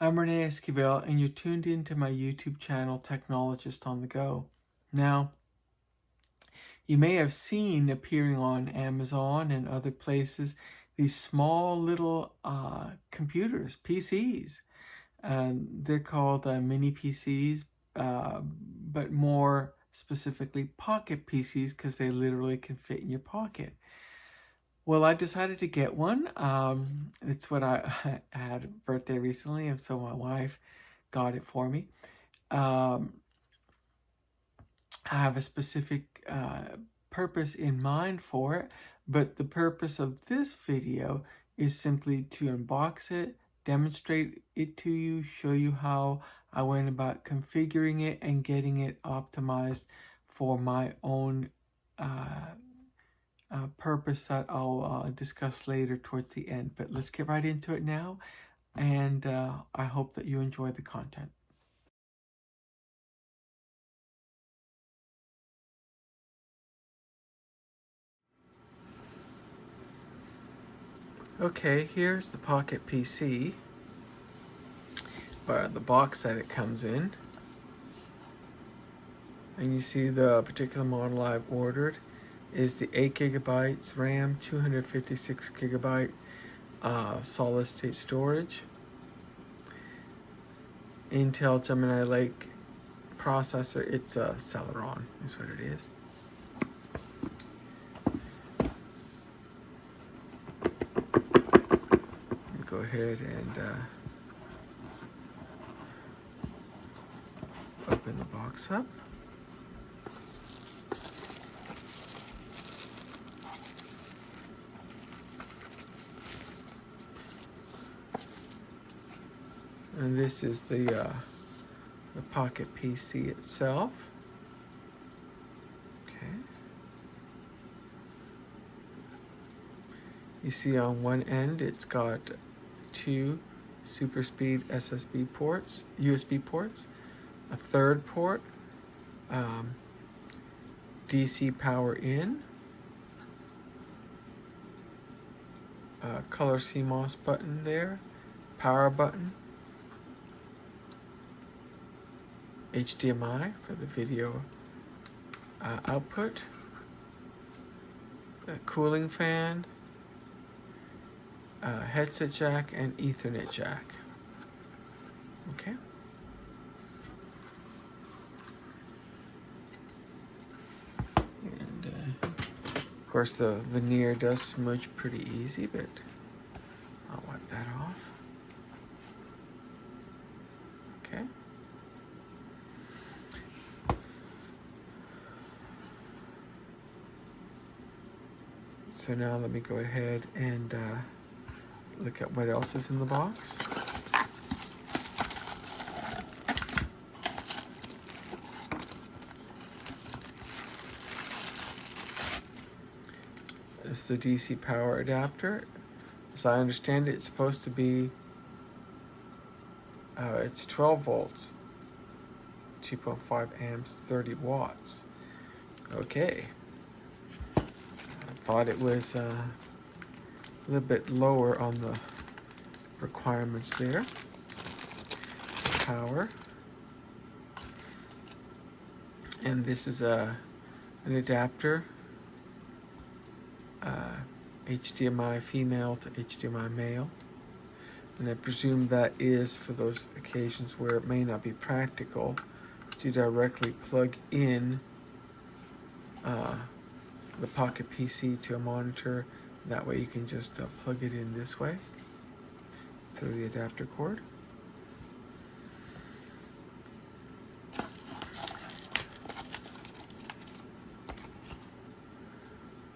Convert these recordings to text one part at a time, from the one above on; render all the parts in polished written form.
I'm Renee Esquivel, and you're tuned into my YouTube channel, Technologist on the Go. Now, you may have seen appearing on Amazon and other places these small little computers, PCs. They're called mini PCs, but more specifically pocket PCs because they literally can fit in your pocket. Well, I decided to get one. It's what I had a birthday recently, and so my wife got it for me. I have a specific purpose in mind for it, but the purpose of this video is simply to unbox it, demonstrate it to you, show you how I went about configuring it and getting it optimized for my own purpose that I'll discuss later towards the end. But let's get right into it now, and I hope that you enjoy the content. Okay, here's the Pocket PC, or the box that it comes in. And you see the particular model I've ordered is the 8 gigabytes RAM, 256 gigabyte solid state storage, Intel Gemini Lake processor. It's a Celeron is what it is. Go ahead and open the box up. And this is the Pocket PC itself. Okay. You see on one end it's got two super speed SSD ports, USB ports, a third port, DC power in, color CMOS button there, power button, HDMI for the video output, a cooling fan, headset jack, and Ethernet jack. Okay. And of course the veneer does smudge pretty easy, but I'll wipe that off. Okay. So now let me go ahead and look at what else is in the box. It's the DC power adapter. As I understand it, it's supposed to be, it's 12 volts, 2.5 amps, 30 watts. Okay. I thought it was a little bit lower on the requirements there. Power. And this is an adapter, HDMI female to HDMI male. And I presume that is for those occasions where it may not be practical to directly plug in the Pocket PC to a monitor. That way you can just plug it in this way through the adapter cord.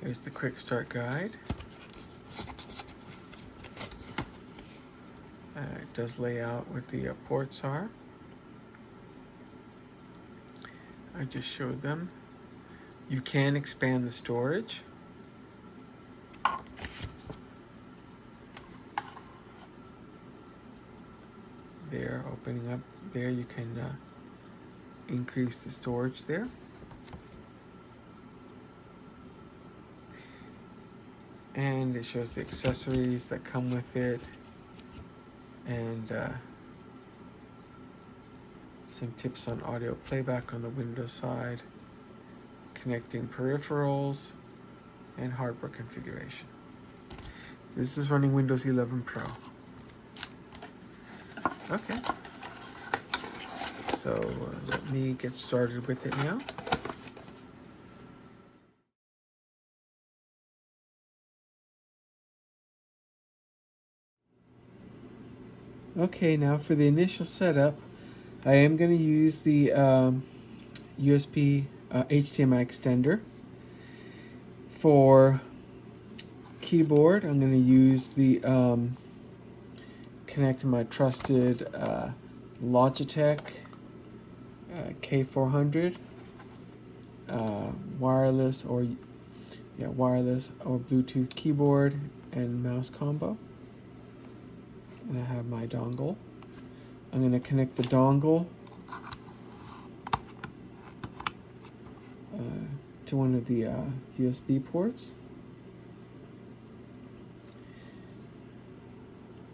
Here's the quick start guide. It does lay out what the ports are. I just showed them. You can expand the storage. There, opening up there, you can increase the storage there. And it shows the accessories that come with it, and some tips on audio playback on the Windows side, connecting peripherals, and hardware configuration. This is running Windows 11 Pro. Okay, so let me get started with it now. Okay, now for the initial setup, I am going to use the USB HDMI extender. For keyboard, I'm going to use the connect to my trusted Logitech K400 wireless or Bluetooth keyboard and mouse combo. And I have my dongle. I'm going to connect the dongle to one of the USB ports.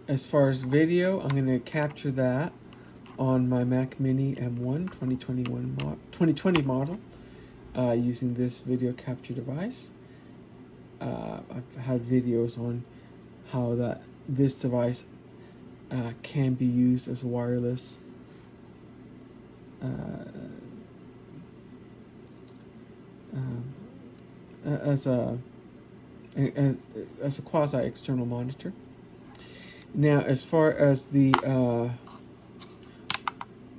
As far as video, I'm going to capture that on my Mac Mini M1 2020 model using this video capture device. I've had videos on how this device can be used as wireless as a quasi external monitor. Now, as far as the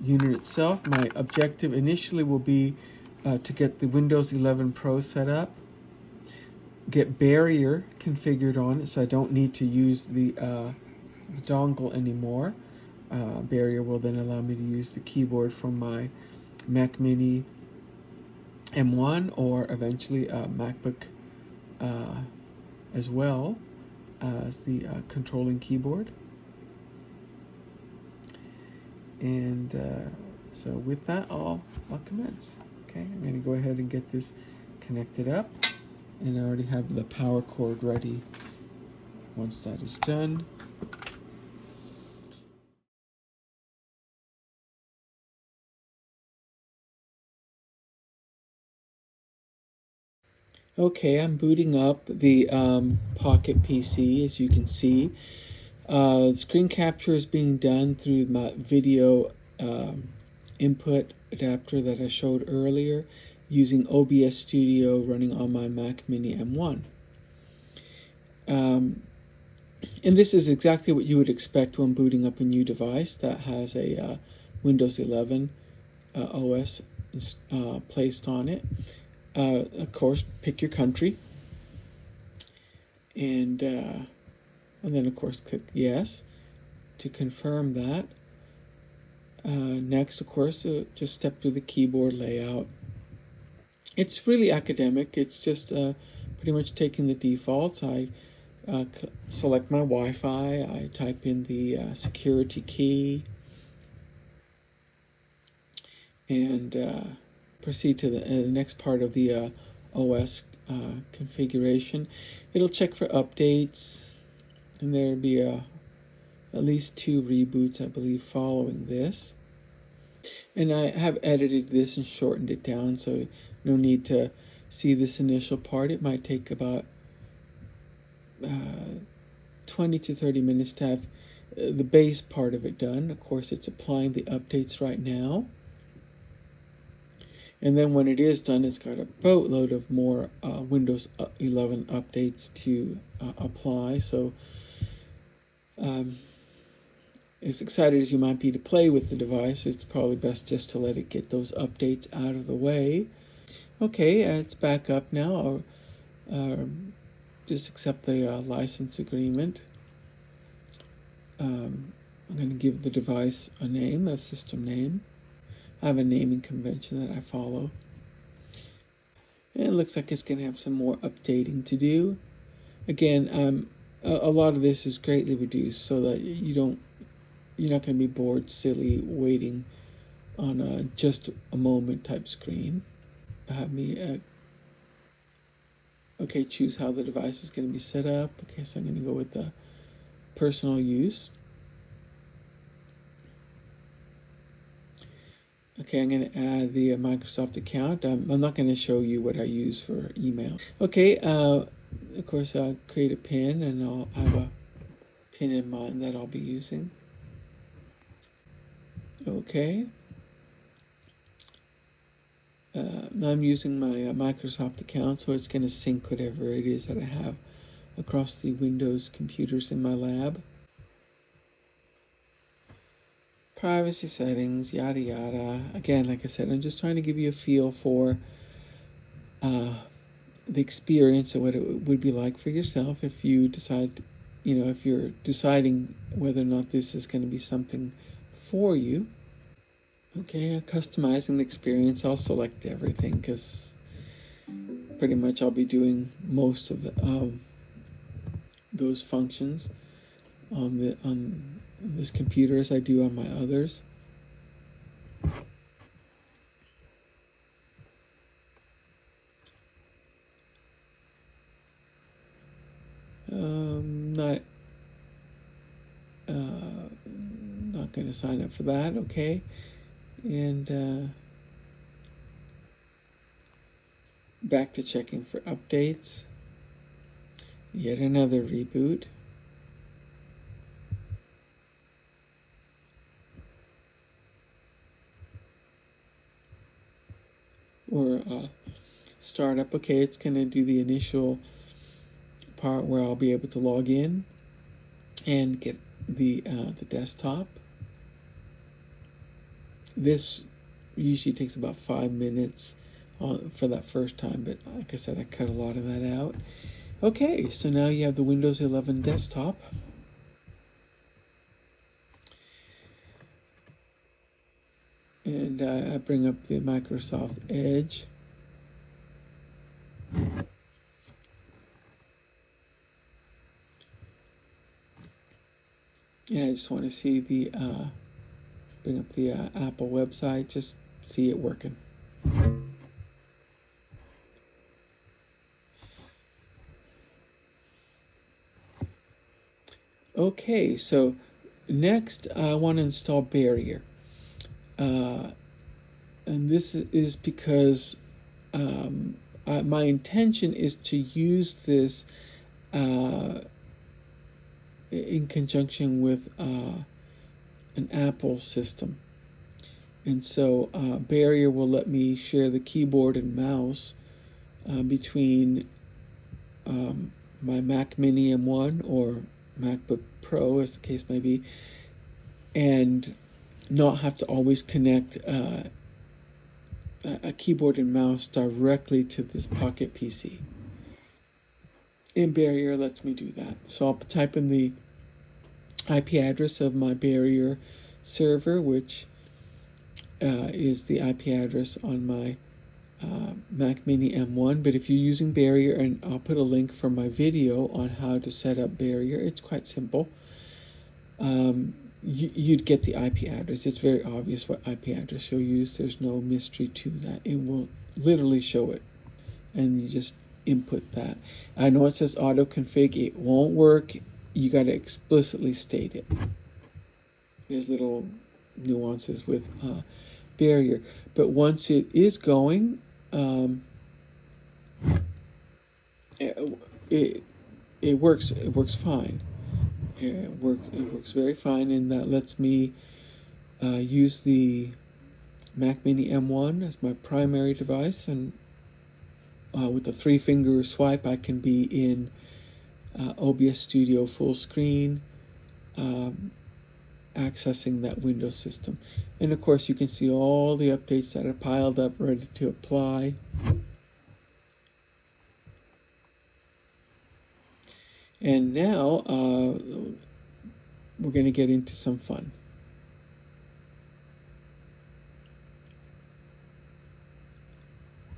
unit itself, my objective initially will be to get the Windows 11 Pro set up, get Barrier configured on it so I don't need to use the dongle anymore. Barrier will then allow me to use the keyboard from my Mac Mini M1 or eventually a MacBook as well as the controlling keyboard. And so with that, I'll commence. Okay, I'm going to go ahead and get this connected up, and I already have the power cord ready. Once that is done, okay, I'm booting up the Pocket PC, as you can see. Screen capture is being done through my video input adapter that I showed earlier using OBS Studio running on my Mac Mini M1. And this is exactly what you would expect when booting up a new device that has a Windows 11 OS placed on it. Of course, pick your country, and then of course click yes to confirm that. Next, of course, just step through the keyboard layout. It's really academic. It's just pretty much taking the defaults. I select my Wi-Fi. I type in the security key and proceed to the next part of the OS configuration. It'll check for updates, and there'll be at least 2 reboots, I believe, following this. And I have edited this and shortened it down, so no need to see this initial part. It might take about 20 to 30 minutes to have the base part of it done. Of course, it's applying the updates right now. And then when it is done, it's got a boatload of more Windows 11 updates to apply. So as excited as you might be to play with the device, it's probably best just to let it get those updates out of the way. Okay, it's back up now. I'll just accept the license agreement. I'm going to give the device a name, a system name. I have a naming convention that I follow. And it looks like it's going to have some more updating to do. Again, a lot of this is greatly reduced so that you're not going to be bored silly waiting on a just a moment type screen. Have me choose how the device is going to be set up. Okay, so I'm going to go with the personal use. Okay, I'm going to add the Microsoft account. I'm not going to show you what I use for email. Okay, of course, I'll create a pin, and I'll have a pin in mind that I'll be using. Okay. Now I'm using my Microsoft account, so it's going to sync whatever it is that I have across the Windows computers in my lab. Privacy settings, yada yada. Again, like I said, I'm just trying to give you a feel for the experience of what it would be like for yourself if you decide, if you're deciding whether or not this is going to be something for you. Okay, customizing the experience. I'll select everything because pretty much I'll be doing most of those functions on this computer as I do on my others. Not going to sign up for that. Okay, and back to checking for updates. Yet another reboot. Or startup. Okay, it's going to do the initial part where I'll be able to log in and get the desktop. This usually takes about 5 minutes for that first time, but like I said, I cut a lot of that out. Okay, so now you have the Windows 11 desktop. And I bring up the Microsoft Edge. And I just want to see the, bring up the Apple website, just see it working. Okay, so next I want to install Barrier. And this is because my intention is to use this in conjunction with an Apple system. And so Barrier will let me share the keyboard and mouse between my Mac Mini M1 or MacBook Pro, as the case may be, and not have to always connect a keyboard and mouse directly to this Pocket PC. And Barrier lets me do that. So I'll type in the IP address of my Barrier server, which is the IP address on my Mac Mini M1. But if you're using Barrier, and I'll put a link for my video on how to set up Barrier, it's quite simple. You'd get the IP address. It's very obvious what IP address you'll use. There's no mystery to that. It will literally show it, and you just input that. I know it says auto config. It won't work. You got to explicitly state it. There's little nuances with Barrier, but once it is going, it works. It works fine. It works very fine, and that lets me use the Mac Mini M1 as my primary device, and with a 3-finger swipe I can be in OBS Studio full screen, accessing that Windows system. And of course you can see all the updates that are piled up ready to apply. And now we're going to get into some fun.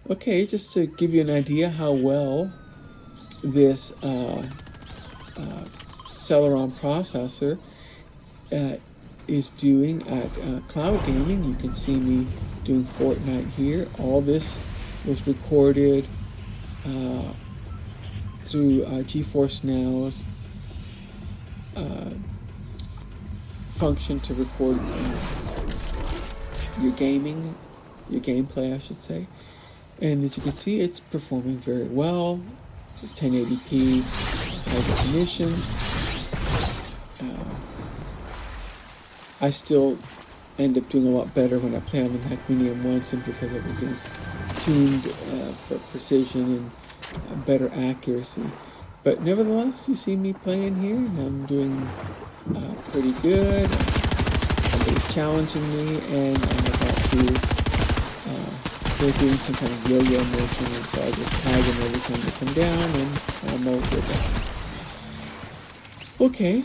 Okay, just to give you an idea how well this Celeron processor is doing at cloud gaming. You can see me doing Fortnite here. All this was recorded through GeForce Now's function to record your gameplay, I should say. And as you can see, it's performing very well. 1080p high definition. I still end up doing a lot better when I play on the Mac Mini M1 simply because everything's tuned for precision and better accuracy. But nevertheless, you see me playing here, and I'm doing pretty good. Somebody's challenging me, and I'm about to, they're doing some kind of yo-yo motion, and so I just tag them every time they come down, and I'm all good. Okay.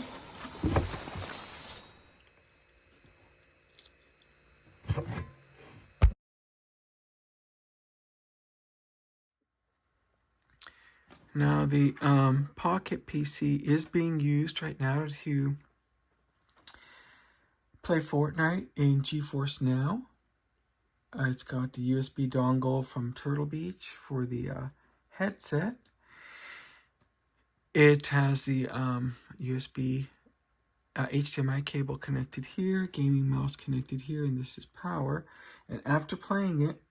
Now the Pocket PC is being used right now to play Fortnite in GeForce Now. It's got the USB dongle from Turtle Beach for the headset. It has the USB HDMI cable connected here, gaming mouse connected here, and this is power. And after playing it,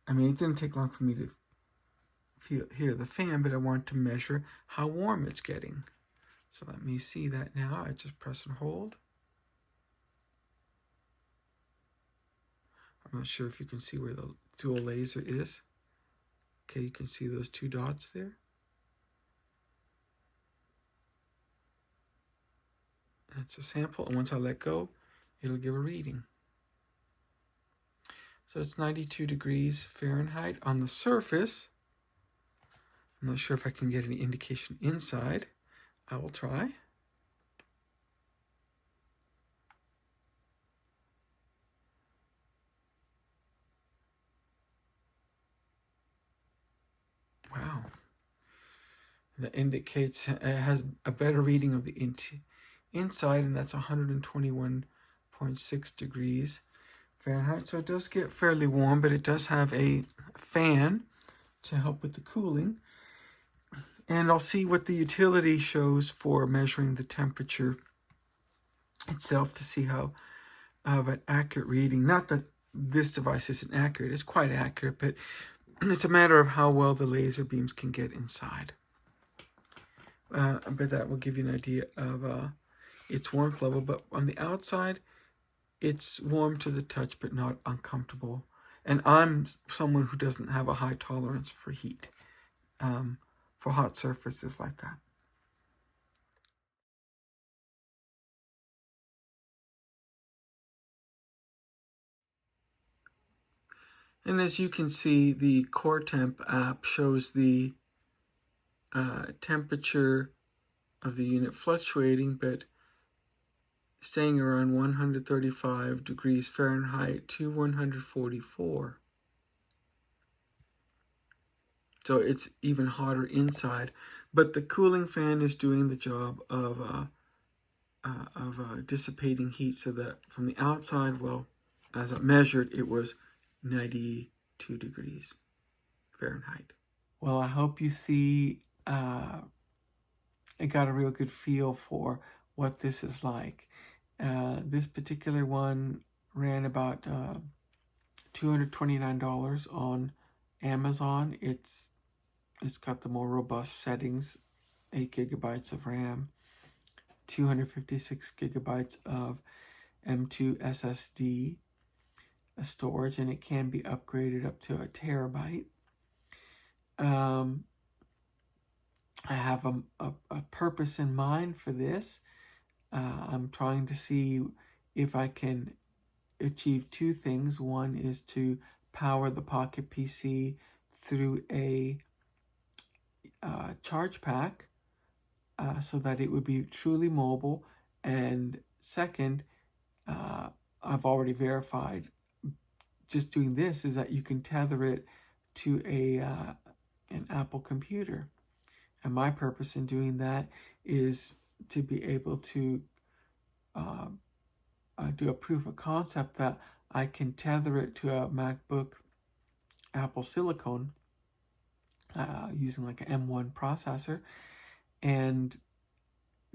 I mean, it didn't take long for me to hear the fan, but I wanted to measure how warm it's getting. So let me see that now. I just press and hold. I'm not sure if you can see where the dual laser is. Okay, you can see those two dots there. That's a sample, and once I let go, it'll give a reading. So it's 92 degrees Fahrenheit on the surface. I'm not sure if I can get any indication inside. I will try. Wow. That indicates it has a better reading of the inside, and that's 121.6 degrees Fahrenheit. So it does get fairly warm, but it does have a fan to help with the cooling. And I'll see what the utility shows for measuring the temperature itself to see how of an accurate reading. Not that this device isn't accurate, it's quite accurate, but it's a matter of how well the laser beams can get inside. But that will give you an idea of its warmth level. But on the outside, it's warm to the touch, but not uncomfortable. And I'm someone who doesn't have a high tolerance for heat, for hot surfaces like that. And as you can see, the Core Temp app shows the temperature of the unit fluctuating, but staying around 135 degrees Fahrenheit to 144. So it's even hotter inside, but the cooling fan is doing the job of dissipating heat, so that from the outside, well, as I measured, it was 92 degrees Fahrenheit. Well, I hope you see I got a real good feel for what this is like. This particular one ran about $229 on Amazon. It's got the more robust settings, 8 gigabytes of RAM, 256 gigabytes of M.2 SSD storage, and it can be upgraded up to a terabyte. I have a purpose in mind for this. I'm trying to see if I can achieve two things. One is to power the Pocket PC through a charge pack so that it would be truly mobile. And second, I've already verified just doing this is that you can tether it to an Apple computer. And my purpose in doing that is to be able to do a proof of concept that I can tether it to a MacBook Apple Silicon using like an M1 processor and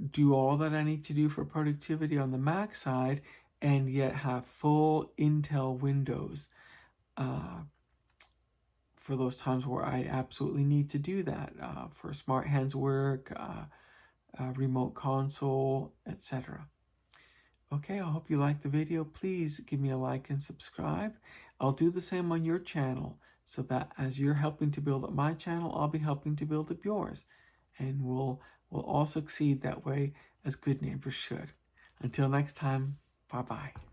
do all that I need to do for productivity on the Mac side, and yet have full Intel Windows for those times where I absolutely need to do that, for smart hands work, remote console, etc. Okay, I hope you liked the video. Please give me a like and subscribe. I'll do the same on your channel, so that as you're helping to build up my channel, I'll be helping to build up yours. And we'll all succeed that way, as good neighbors should. Until next time, bye-bye.